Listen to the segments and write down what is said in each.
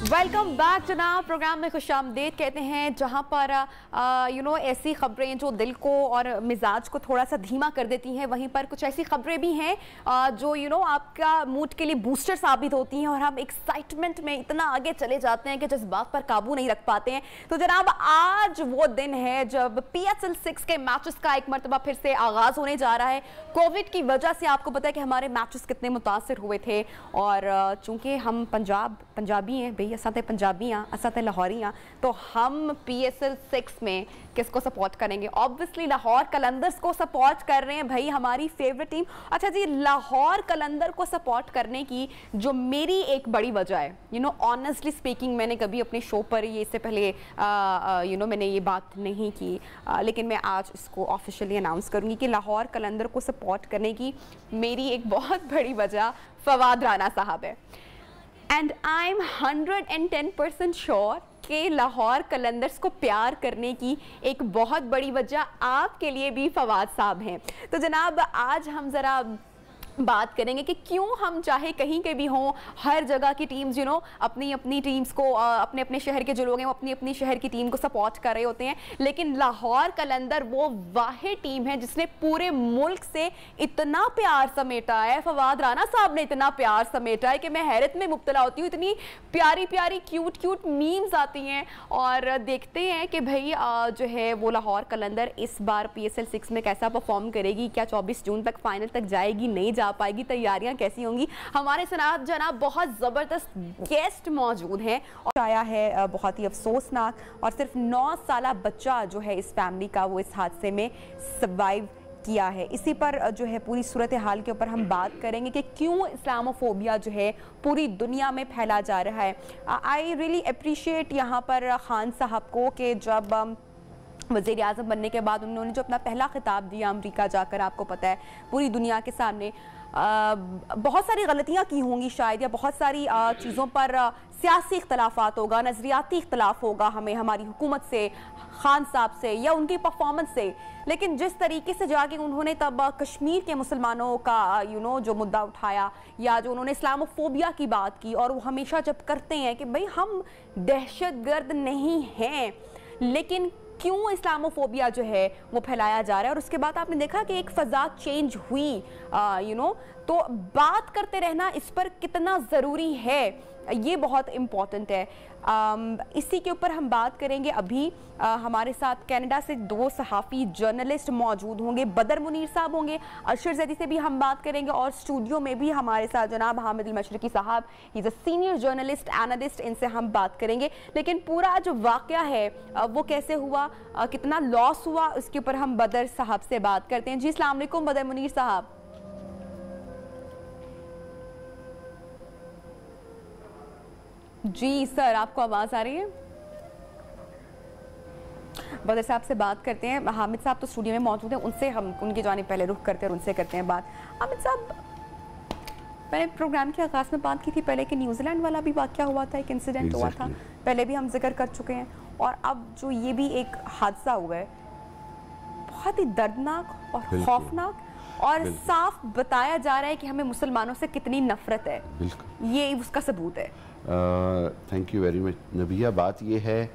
Welcome back जनाब। Programme में खुशामदीद कहते हैं जहां पर ऐसी खबरें जो दिल को और मिजाज को थोड़ा सा धीमा कर देती हैं, वहीं पर कुछ ऐसी खबरें भी हैं जो आपका मूड के लिए बूस्टर साबित होती हैं और हम एक्साइटमेंट में इतना आगे चले जाते हैं कि जिस बात पर काबू नहीं रख पाते हैं। तो जनाब आज वो दिन है जब PSL 6 के मैचेस का एक मरतबा फिर से आगाज होने जा रहा है। कोविड की वजह से आपको पता है कि हमारे मैचेस कितने मुतासर हुए थे और चूंकि हम पंजाबी हैं भई, असां ते पंजाबियां, असां ते लाहौरियां, तो हम PSL 6 में किसको सपोर्ट करेंगे? ऑब्वियसली लाहौर कलंदर्स को सपोर्ट कर रहे हैं भाई, हमारी फेवरेट टीम। अच्छा जी, लाहौर कलंदर को सपोर्ट करने की जो मेरी एक बड़ी वजह है, ऑनेस्टली स्पीकिंग, मैंने कभी अपने शो पर ये इससे पहले मैंने ये बात नहीं की, लेकिन मैं आज इसको ऑफिशियली अनाउंस करूंगी कि लाहौर कलंदर को सपोर्ट करने की मेरी एक बहुत बड़ी वजह फवाद राना साहब है। एंड आई एम 110% श्योर कि लाहौर कलंदर्स को प्यार करने की एक बहुत बड़ी वजह आपके लिए भी फवाद साहब हैं। तो जनाब आज हम ज़रा बात करेंगे कि क्यों हम चाहे कहीं के भी हों, हर जगह की टीम्स अपनी अपनी टीम्स को, अपने अपने शहर के जो लोग हैं वो अपनी अपनी शहर की टीम को सपोर्ट कर रहे होते हैं, लेकिन लाहौर कलंदर वो वाहिद टीम है जिसने पूरे मुल्क से इतना प्यार समेटा है। फवाद राना साहब ने इतना प्यार समेटा है कि मैं हैरत में मुब्तला होती हूँ। इतनी प्यारी प्यारी क्यूट क्यूट मीम्स आती हैं और देखते हैं कि भाई जो है वो लाहौर कलंदर इस बार PSL 6 में कैसा परफॉर्म करेगी, क्या 24 जून तक फाइनल तक जाएगी, नहीं जा पाएगी, तैयारियां कैसी होंगी। हमारे साथ जनाब बहुत जबरदस्त गेस्ट मौजूद हैं और आया है बहुत ही अफसोसनाक, और सिर्फ 9 साला बच्चा जो है इस फैमिली का वो इस हादसे में सर्वाइव किया है। इसी पर जो है पूरी सूरत हाल के ऊपर हम बात करेंगे कि क्यों इस्लामोफोबिया जो है पूरी दुनिया में फैला जा रहा है। आई रियली अप्रिशिएट यहाँ पर खान साहब को कि जब वज़ीर आज़म बनने के बाद उन्होंने जो अपना पहला खिताब दिया अमेरिका जाकर, आपको पता है पूरी दुनिया के सामने बहुत सारी गलतियां की होंगी शायद, या बहुत सारी चीज़ों पर सियासी इख्तलाफात होगा, नज़रियाती इख्तलाफ होगा हमें हमारी हुकूमत से, खान साहब से या उनकी परफॉर्मेंस से, लेकिन जिस तरीके से जाके उन्होंने तब कश्मीर के मुसलमानों का जो मुद्दा उठाया, या जो उन्होंने इस्लामोफोबिया की बात की, और वो हमेशा जब करते हैं कि भाई हम दहशतगर्द नहीं हैं, लेकिन क्यों इस्लामोफोबिया जो है वो फैलाया जा रहा है। और उसके बाद आपने देखा कि एक फ़ज़ा चेंज हुई, तो बात करते रहना इस पर कितना ज़रूरी है, ये बहुत इम्पॉर्टेंट है। इसी के ऊपर हम बात करेंगे। अभी हमारे साथ कनाडा से 2 सहाफ़ी जर्नलिस्ट मौजूद होंगे, बदर मुनीर साहब होंगे, अरशद जैदी से भी हम बात करेंगे, और स्टूडियो में भी हमारे साथ जनाब हामिद अल मशरकी साहब, he is a senior journalist analyst, इनसे हम बात करेंगे। लेकिन पूरा जो वाक़या है वो कैसे हुआ, कितना लॉस हुआ, उसके ऊपर हम बदर साहब से बात करते हैं। जी अस्सलाम वालेकुम बदर मुनीर साहब। जी सर, आपको आवाज़ आ रही है? बदर साहब से बात करते हैं। हामिद साहब तो स्टूडियो में मौजूद हैं, उनसे हम उनकी जानिब पहले रुख करते हैं और उनसे करते हैं बात। हामिद साहब, मैंने प्रोग्राम के आगाज़ में बात की थी पहले कि न्यूजीलैंड वाला भी वाक़या हुआ था, एक इंसिडेंट हुआ था, पहले भी हम जिक्र कर चुके हैं, और अब जो ये भी एक हादसा हुआ है, बहुत ही दर्दनाक और खौफनाक, और साफ बताया जा रहा है कि हमें मुसलमानों से कितनी नफरत है, ये उसका सबूत है। थैंक यू वेरी मच नबिया। बात ये है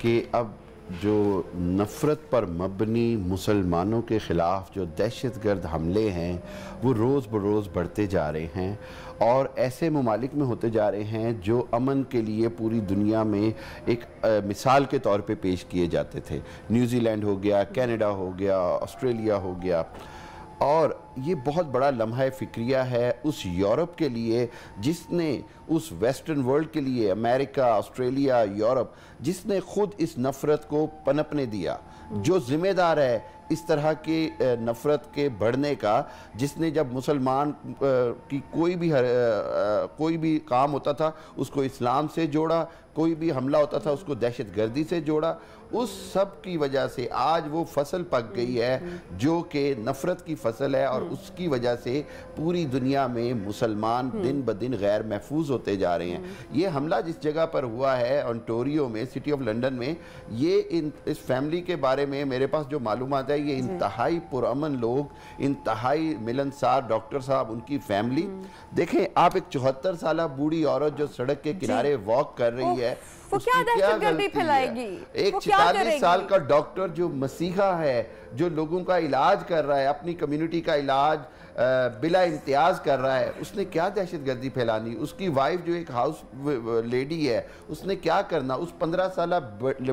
कि अब जो नफ़रत पर मबनी मुसलमानों के ख़िलाफ़ जो दहशतगर्द हमले हैं वो रोज़ बरोज़ बढ़ते जा रहे हैं, और ऐसे ममालिक में होते जा रहे हैं जो अमन के लिए पूरी दुनिया में एक मिसाल के तौर पे पेश किए जाते थे। न्यूजीलैंड हो गया, कनाडा हो गया, ऑस्ट्रेलिया हो गया, और ये बहुत बड़ा लम्हा फ़िक्रिया है उस यूरोप के लिए जिसने, उस वेस्टर्न वर्ल्ड के लिए, अमेरिका, ऑस्ट्रेलिया, यूरोप, जिसने ख़ुद इस नफ़रत को पनपने दिया, जो ज़िम्मेदार है इस तरह के नफ़रत के बढ़ने का, जिसने जब मुसलमान की कोई भी काम होता था उसको इस्लाम से जोड़ा, कोई भी हमला होता था उसको दहशतगर्दी से जोड़ा, उस सब की वजह से आज वो फसल पक गई है जो कि नफ़रत की फसल है, और उसकी वजह से पूरी दुनिया में मुसलमान दिन ब दिन गैर महफूज होते जा रहे हैं। ये हमला जिस जगह पर हुआ है ओंटारियो में, सिटी ऑफ लंदन में, ये इस फैमिली के बारे में मेरे पास जो मालूमात है है ये इंतहाई पुरअमन लोग, इंतहाई मिलनसार डॉक्टर साहब, उनकी फैमिली। देखें आप, एक 74 साल बूढ़ी औरत जो सड़क के किनारे वॉक कर रही है, वो क्या दहशतगर्दी फैलाएगी? एक 44 साल का डॉक्टर जो मसीहा है, जो लोगों का इलाज कर रहा है, अपनी कम्युनिटी का इलाज बिला इम्तियाज कर रहा है, उसने क्या दहशतगर्दी फैलानी? उसकी वाइफ जो एक हाउस लेडी है, उसने क्या करना? उस 15 साल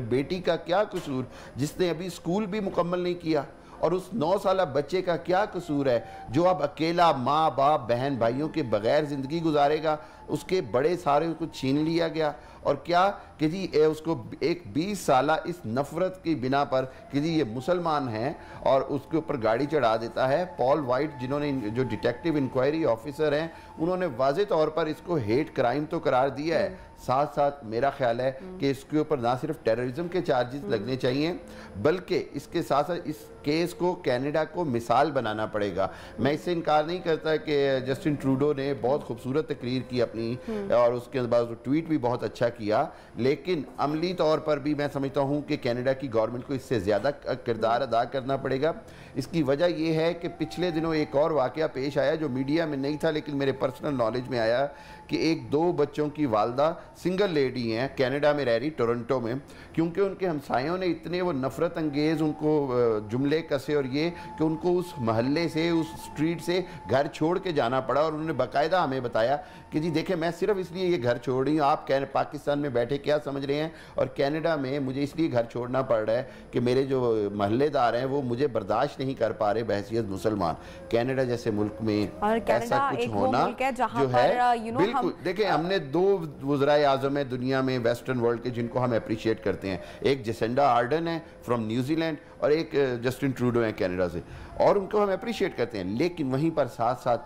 बेटी का क्या कसूर, जिसने अभी स्कूल भी मुकम्मल नहीं किया? और उस 9 साल बच्चे का क्या कसूर है, जो अब अकेला माँ बाप बहन भाइयों के बगैर ज़िंदगी गुजारेगा? उसके बड़े सारे उसको छीन लिया गया। और क्या कि जी उसको एक 20 साल इस नफ़रत की बिना पर कि जी ये मुसलमान हैं, और उसके ऊपर गाड़ी चढ़ा देता है। पॉल वाइट, जिन्होंने, जो डिटेक्टिव इंक्वायरी ऑफिसर हैं, उन्होंने वाज़े तौर पर इसको हेट क्राइम तो करार दिया है। साथ साथ मेरा ख्याल है कि इसके ऊपर ना सिर्फ टेररिज्म के चार्जेस लगने चाहिए, बल्कि इसके साथ साथ इस केस को कनाडा को मिसाल बनाना पड़ेगा। मैं इससे इनकार नहीं करता कि जस्टिन ट्रूडो ने बहुत खूबसूरत तकरीर की अपनी, और उसके बाद ट्वीट भी बहुत अच्छा किया, लेकिन अमली तौर पर भी मैं समझता हूँ कि कनाडा की गवर्नमेंट को इससे ज़्यादा किरदार अदा करना पड़ेगा। इसकी वजह यह है कि पिछले दिनों एक और वाक़या पेश आया जो मीडिया में नहीं था, लेकिन मेरे पर्सनल नॉलेज में आया, कि एक 2 बच्चों की वालदा सिंगल लेडी हैं, कनाडा में रह रही, टोरंटो में, क्योंकि उनके हमसायों ने इतने वो नफ़रत अंगेज़ उनको जुमले कसे और ये कि उनको उस महल्ले से, उस स्ट्रीट से घर छोड़ के जाना पड़ा। और उन्होंने बाकायदा हमें बताया कि जी देखें, मैं सिर्फ इसलिए ये घर छोड़ रही हूँ, आप पाकिस्तान में बैठे क्या समझ रहे हैं, और कनाडा में मुझे इसलिए घर छोड़ना पड़ रहा है कि मेरे जो महल्लेदार हैं वो मुझे बर्दाश्त नहीं कर पा रहे बहैसियत मुसलमान। कनाडा जैसे मुल्क में ऐसा कुछ होना जो है, बिल्कुल। देखें, हमने 2 वज़राए आज़म है दुनिया में वेस्टर्न वर्ल्ड के जिनको हम अप्रिशिएट करते हैं, एक जेसिंडा आर्डन है फ्रॉम न्यूजीलैंड, और एक जस्टिन ट्रूडो है कनाडा से, और उनको हम अप्रिशिएट करते हैं। लेकिन वहीं पर साथ साथ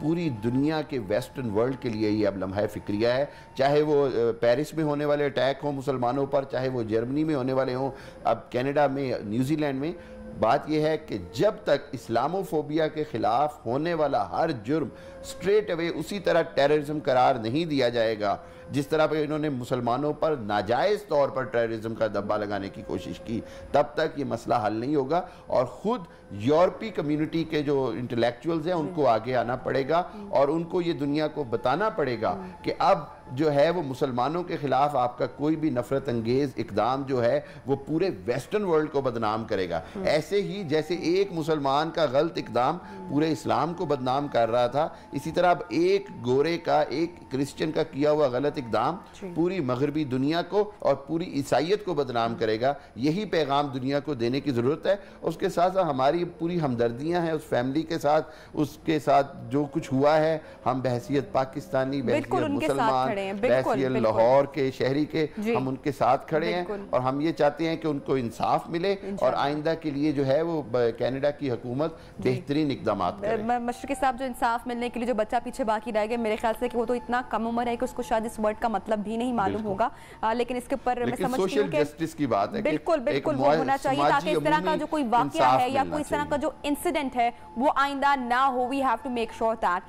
पूरी दुनिया के वेस्टर्न वर्ल्ड के लिए ये अब लम्हा फ़िक्रिया है, चाहे वो पेरिस में होने वाले अटैक हों मुसलमानों पर, चाहे वो जर्मनी में होने वाले हों, अब कनाडा में, न्यूजीलैंड में। बात यह है कि जब तक इस्लामोफोबिया के ख़िलाफ़ होने वाला हर जुर्म स्ट्रेट अवे उसी तरह टेररिज्म करार नहीं दिया जाएगा, जिस तरह पर इन्होंने मुसलमानों पर नाजायज़ तौर पर टेररिज्म का दब्बा लगाने की कोशिश की, तब तक ये मसला हल नहीं होगा। और ख़ुद यूरोपीय कम्युनिटी के जो इंटेलेक्चुअल्स हैं उनको आगे आना पड़ेगा, और उनको ये दुनिया को बताना पड़ेगा कि अब जो है वो मुसलमानों के ख़िलाफ़ आपका कोई भी नफ़रत अंगेज़ इक़दाम जो है वो पूरे वेस्टर्न वर्ल्ड को बदनाम करेगा। ऐसे ही जैसे एक मुसलमान का गलत इक़दाम पूरे इस्लाम को बदनाम कर रहा था, इसी तरह अब एक गोरे का, एक क्रिश्चियन का किया हुआ गलत इक़दाम पूरी मगरबी दुनिया को और पूरी ईसाइयत को बदनाम करेगा। यही पैगाम दुनिया को देने की ज़रूरत है। उसके साथ साथ हमारी पूरी हमदर्दियाँ हैं उस फैमिली के साथ, उसके साथ जो कुछ हुआ है, हम बहैसियत पाकिस्तानी, बहैसियत मुसलमान, बहैसियत लाहौर के शहरी के, हम उनके साथ खड़े हैं, और हम ये चाहते हैं कि उनको इंसाफ मिले, और आइंदा के लिए जो है वो कनाडा की हुकूमत बेहतरीन इक़दाम करे। मशरक़ी साहब, जो इंसाफ मिलने के लिए जो बच्चा पीछे बाकी रह गया, मेरे ख्याल से कि वो तो इतना कम उम्र है कि उसको शायद इस वर्ड का मतलब भी नहीं मालूम होगा, लेकिन इसके ऊपर मैं समझती हूँ कि जस्टिस की बात है, बिल्कुल बिल्कुल वो होना चाहिए, ताकि इस तरह का जो कोई वाकया है या कोई इस तरह का जो इंसिडेंट है वो आइंदा ना हो। We have to make sure that.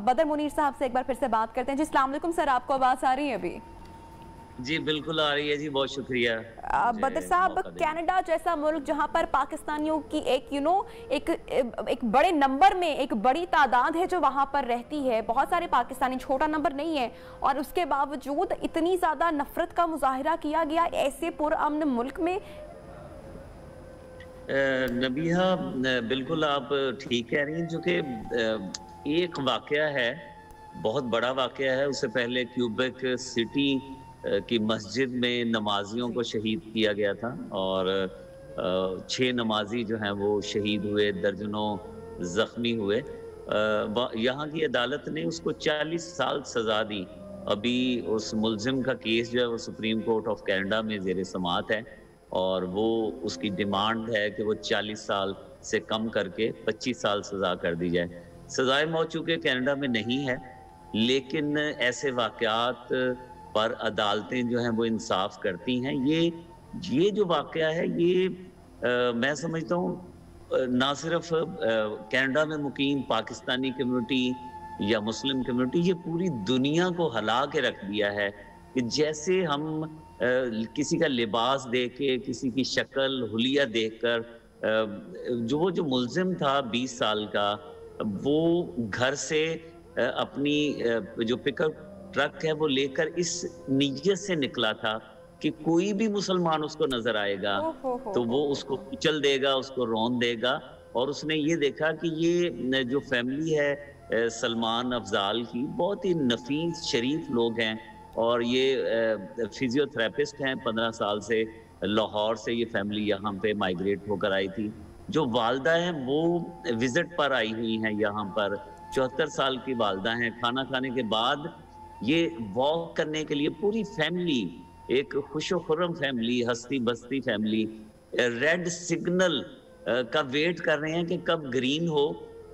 बदर मुनीर साहब से एक बार फिर से बात करते हैं। जी, अस्सलाम वालेकुम सर, आपको आवाज़ आ रही है अभी? जी बिल्कुल आ रही है जी, बहुत शुक्रिया। बदर साहब, कनाडा जैसा मुल्क जहां पर पाकिस्तानियों की एक बड़े नंबर में एक बड़ी तादाद है जो वहां पर रहती है, बहुत सारे पाकिस्तानी, छोटा नंबर नहीं है, और उसके बावजूद इतनी ज़्यादा नफरत का मुजाहिरा किया गया ऐसे पुरअमन मुल्क में। नबिहा, बिल्कुल आप ठीक कह रही हैं, जो कि एक वाकया है, बहुत बड़ा वाकया है। उससे पहले क्यूबेक सिटी की मस्जिद में नमाजियों को शहीद किया गया था, और 6 नमाजी जो हैं वो शहीद हुए, दर्जनों जख्मी हुए। यहाँ की अदालत ने उसको 40 साल सज़ा दी। अभी उस मुलजिम का केस जो है वो सुप्रीम कोर्ट ऑफ कनाडा में ज़ेर समाअत है, और वो उसकी डिमांड है कि वो 40 साल से कम करके 25 साल सज़ा कर दी जाए। सज़ाए मौत चूँकि कनाडा में नहीं है, लेकिन ऐसे वाक़यात पर अदालतें जो हैं वो इंसाफ करती हैं। ये जो वाक़या है, ये मैं समझता हूँ ना सिर्फ कनाडा में मुकीम पाकिस्तानी कम्युनिटी या मुस्लिम कम्युनिटी, ये पूरी दुनिया को हिला के रख दिया है कि जैसे हम किसी का लिबास देख के, किसी की शक्ल हुलिया देखकर जो मुल्जिम था 20 साल का, वो घर से अपनी जो पिकअप ट्रक है वो लेकर इस नीयत से निकला था कि कोई भी मुसलमान उसको नजर आएगा तो वो उसको कुचल देगा, उसको रौंद देगा। और उसने ये देखा कि ये जो फैमिली है सलमान अफजाल की, बहुत ही नफीस शरीफ लोग हैं और ये फिजियोथेरेपिस्ट हैं। 15 साल से लाहौर से ये फैमिली यहाँ पे माइग्रेट होकर आई थी। जो वालदा है वो विजिट पर आई हुई हैं यहाँ पर, 74 साल की वालदा हैं। खाना खाने के बाद ये वॉक करने के लिए पूरी फैमिली, एक खुशो खुर्रम फैमिली, हंसती बसती फैमिली, रेड सिग्नल का वेट कर रहे हैं कि कब ग्रीन हो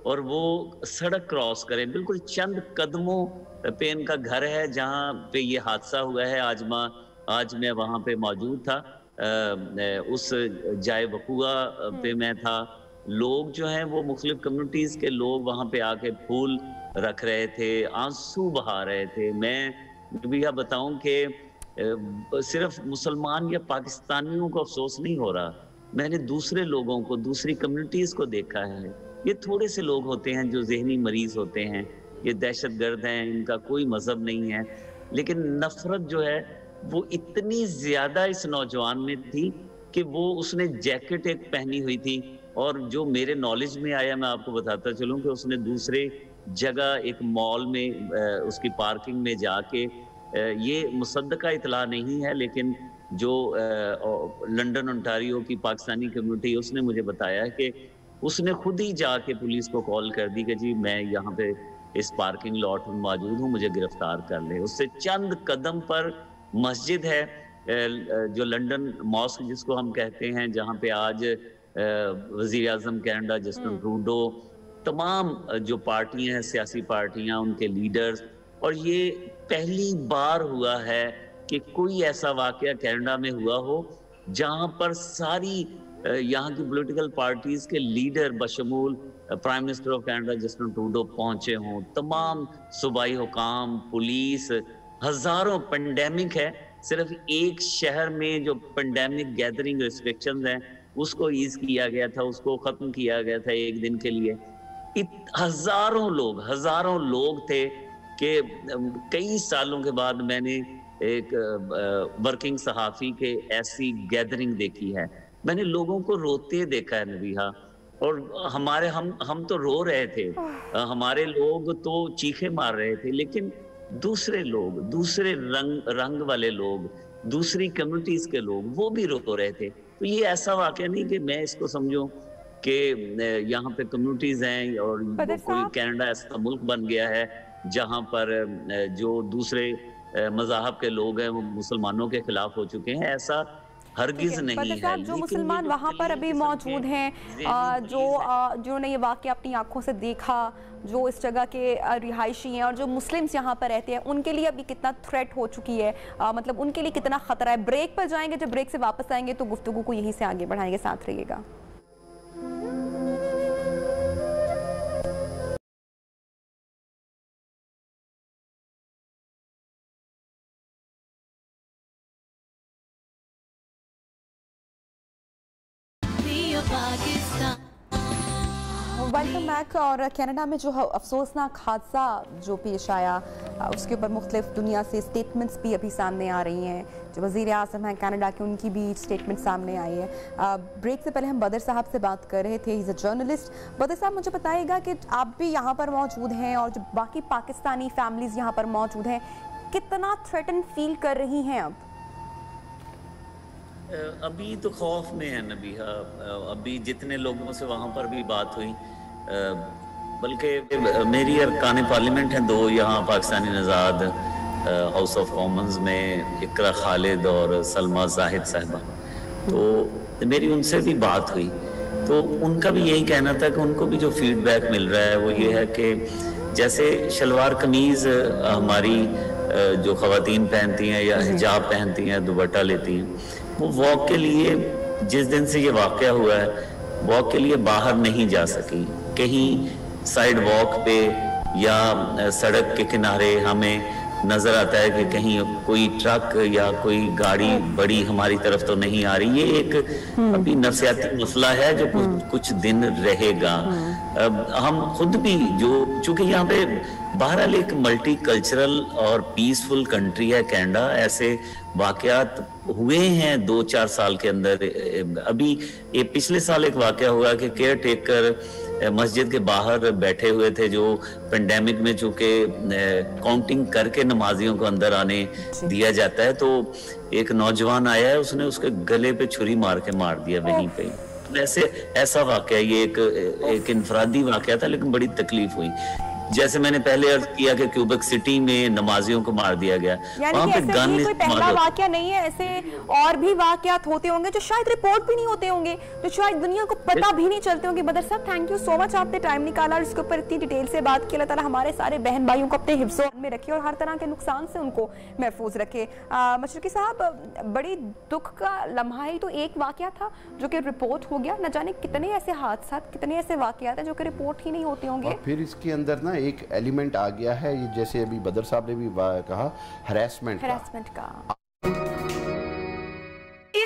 और वो सड़क क्रॉस करें। बिल्कुल चंद कदमों पे इनका घर है जहाँ पे ये हादसा हुआ है। आज मैं वहाँ पे मौजूद था, उस जाए वकुआ पे मैं था। लोग जो हैं वो मुख्तलिफ कम्युनिटीज़ के लोग वहाँ पे आके फूल रख रहे थे, आंसू बहा रहे थे। मैं भी यह बताऊं कि सिर्फ मुसलमान या पाकिस्तानियों को अफसोस नहीं हो रहा, मैंने दूसरे लोगों को, दूसरी कम्युनिटीज़ को देखा है। ये थोड़े से लोग होते हैं जो जहनी मरीज होते हैं, ये दहशतगर्द हैं, इनका कोई मजहब नहीं है, लेकिन नफरत जो है वो इतनी ज्यादा इस नौजवान में थी कि वो उसने जैकेट एक पहनी हुई थी और जो मेरे नॉलेज में आया, मैं आपको बताता चलूं कि उसने दूसरे जगह एक मॉल में उसकी पार्किंग में जाके, ये मुसद्दका इतला नहीं है लेकिन जो लंदन ओंटारियो की पाकिस्तानी कम्युनिटी, उसने मुझे बताया कि उसने खुद ही जाके पुलिस को कॉल कर दी कि जी मैं यहाँ पे इस पार्किंग लॉट में मौजूद हूँ, मुझे गिरफ्तार कर ले। उससे चंद कदम पर मस्जिद है, जो लंदन मॉस्क जिसको हम कहते हैं, जहाँ पे आज वजीर आजम कनाडा जस्टिन ट्रूडो, तमाम जो पार्टियां हैं, सियासी पार्टियां, उनके लीडर्स, और ये पहली बार हुआ है कि कोई ऐसा वाकया कनाडा में हुआ हो जहां पर सारी यहाँ की पॉलिटिकल पार्टीज के लीडर बशमूल prime minister of Canada Justin Trudeau पहुंचे हों, तमाम सूबाई हुकाम, पुलिस, हजारों। पेंडेमिक है, सिर्फ एक शहर में जो पेंडेमिक गैदरिंग रिस्ट्रिक्शंस हैं उसको ईज किया गया था, उसको खत्म किया गया था एक दिन के लिए। हजारों लोग थे कि कई सालों के बाद मैंने एक वर्किंग सहाफी के ऐसी गैदरिंग देखी है। मैंने लोगों को रोते देखा है नबीहा, और हम तो रो रहे थे, हमारे लोग तो चीखे मार रहे थे, लेकिन दूसरे लोग, दूसरे रंग वाले लोग, दूसरी कम्युनिटीज के लोग, वो भी रो रहे थे। तो ये ऐसा वाकया नहीं कि मैं इसको समझूं कि यहाँ पे कम्युनिटीज हैं और कोई कनाडा ऐसा मुल्क बन गया है जहाँ पर जो दूसरे मज़हब के लोग हैं वो मुसलमानों के खिलाफ हो चुके हैं, ऐसा हरगिज नहीं है। जो मुसलमान वहाँ पर अभी मौजूद हैं, जिन्होंने ये वाकया अपनी आंखों से देखा, जो इस जगह के रिहायशी हैं और जो मुस्लिम्स यहाँ पर रहते हैं, उनके लिए अभी कितना थ्रेट हो चुकी है, मतलब उनके लिए कितना खतरा है। ब्रेक पर जाएंगे, जब ब्रेक से वापस आएंगे तो गुफ्तगू को यहीं से आगे बढ़ाएंगे, साथ रहिएगा। Welcome back. और कनाडा में जो अफसोसनाक हादसा जो पेश आया, उसके ऊपर मुख्तलिफ दुनिया से स्टेटमेंट्स भी अभी सामने आ रही हैं। जो वज़ीर आज़म हैं कनाडा के, उनकी भी स्टेटमेंट सामने आई है। ब्रेक से पहले हम बदर साहब से बात कर रहे थे, ही इज़ अ जर्नलिस्ट। बदर साहब, मुझे बताइएगा कि आप भी यहाँ पर मौजूद हैं और जो बाकी पाकिस्तानी फैमिलीज़ यहाँ पर मौजूद हैं, कितना थ्रेटन फील कर रही हैं अब? अभी तो खौफ में है नबीहा। अभी जितने लोगों से वहाँ पर भी बात हुई, बल्कि मेरी अरकान पार्लियामेंट हैं 2 यहाँ पाकिस्तानी नज़ाद हाउस ऑफ कॉमन्स में, इकरा खालिद और सलमा जाहिद साहिबा, तो मेरी उनसे भी बात हुई तो उनका भी यही कहना था कि उनको भी जो फीडबैक मिल रहा है वो ये है कि जैसे शलवार कमीज़ हमारी जो ख़वातीन पहनती हैं या हिजाब पहनती हैं, दुपट्टा लेती हैं, वो वॉक के लिए जिस दिन से ये वाक़या हुआ है वॉक के लिए बाहर नहीं जा सकी। कहीं साइड वॉक पे या सड़क के किनारे हमें नजर आता है कि कहीं कोई ट्रक या कोई गाड़ी बड़ी हमारी तरफ तो नहीं आ रही। ये एक अभी नफसियाती मसला है जो कुछ दिन रहेगा। हम खुद भी जो, चूंकि यहाँ पे बहरहाल एक मल्टी कल्चरल और पीसफुल कंट्री है कनाडा, ऐसे वाकयात हुए हैं 2-4 साल के अंदर। अभी ये पिछले साल एक वाकया हुआ कि केयर टेकर मस्जिद के बाहर बैठे हुए थे, जो पेंडेमिक में चूंकि काउंटिंग करके नमाजियों को अंदर आने दिया जाता है, तो एक नौजवान आया है, उसने उसके गले पे छुरी मार के मार दिया वहीं पे। ऐसा वाकया, ये एक इनफरादी वाकया था, लेकिन बड़ी तकलीफ हुई। जैसे मैंने पहले अर्ज किया कि क्यूबेक सिटी में नमाजियों को मार दिया गया, वहां पे गन कोई पहला वाकया नहीं है, ऐसे और भी वाकयात होते होंगे जो शायद रिपोर्ट भी नहीं होते होंगे, जो शायद दुनिया को पता भी नहीं चलते होंगे। बदर साहब, थैंक यू सो मच, आपने टाइम निकाला और इसके ऊपर इतनी डिटेल से बात की। अल्लाह ताला हमारे सारे बहन भाइयों को अपने हिफ्ज़ में रखे और हर तरह के नुकसान से उनको महफूज रखे। मशरकी साहब, बड़ी दुख का लम्हा ही तो एक वाकया था जो कि रिपोर्ट हो गया, न जाने कितने ऐसे हादसा, कितने ऐसे वाकयात हैं जो कि रिपोर्ट ही नहीं होते होंगे। फिर इसके अंदर ना एक एलिमेंट आ गया है, ये जैसे अभी बदर साहब ने भी कहा, हरासमेंट का।